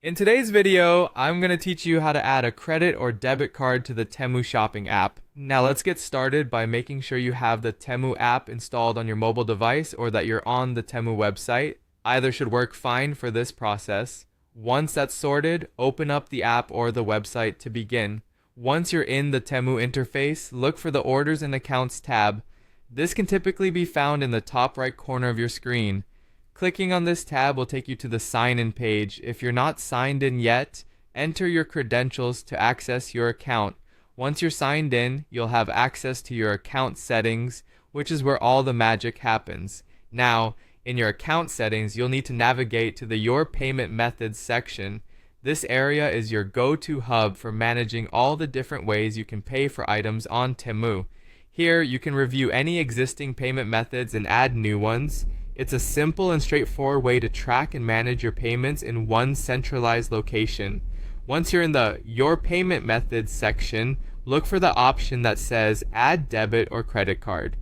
In today's video, I'm going to teach you how to add a credit or debit card to the Temu shopping app. Now let's get started by making sure you have the Temu app installed on your mobile device or that you're on the Temu website. Either should work fine for this process. Once that's sorted, open up the app or the website to begin. Once you're in the Temu interface, look for the Orders and Accounts tab. This can typically be found in the top right corner of your screen. Clicking on this tab will take you to the sign-in page. If you're not signed in yet, enter your credentials to access your account. Once you're signed in, you'll have access to your account settings, which is where all the magic happens. Now, in your account settings, you'll need to navigate to the Your Payment Methods section. This area is your go-to hub for managing all the different ways you can pay for items on Temu. Here, you can review any existing payment methods and add new ones. It's a simple and straightforward way to track and manage your payments in one centralized location. Once you're in the Your Payment Methods section, look for the option that says Add Debit or Credit Card.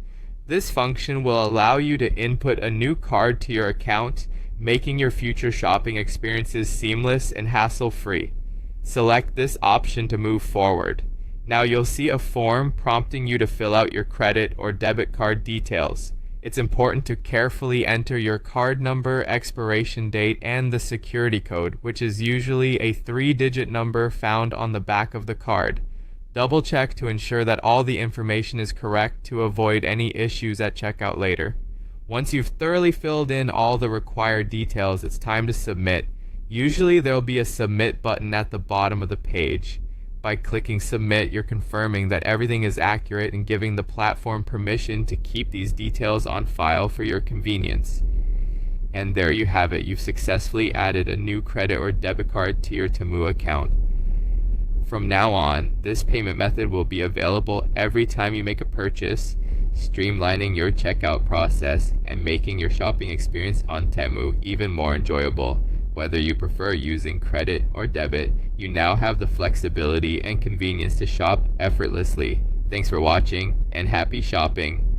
This function will allow you to input a new card to your account, making your future shopping experiences seamless and hassle-free. Select this option to move forward. Now you'll see a form prompting you to fill out your credit or debit card details. It's important to carefully enter your card number, expiration date, and the security code, which is usually a 3-digit number found on the back of the card. Double check to ensure that all the information is correct to avoid any issues at checkout later. Once you've thoroughly filled in all the required details, it's time to submit. Usually there'll be a submit button at the bottom of the page. By clicking submit, you're confirming that everything is accurate and giving the platform permission to keep these details on file for your convenience. And there you have it. You've successfully added a new credit or debit card to your Temu account. From now on, this payment method will be available every time you make a purchase, streamlining your checkout process and making your shopping experience on Temu even more enjoyable. Whether you prefer using credit or debit, you now have the flexibility and convenience to shop effortlessly. Thanks for watching and happy shopping.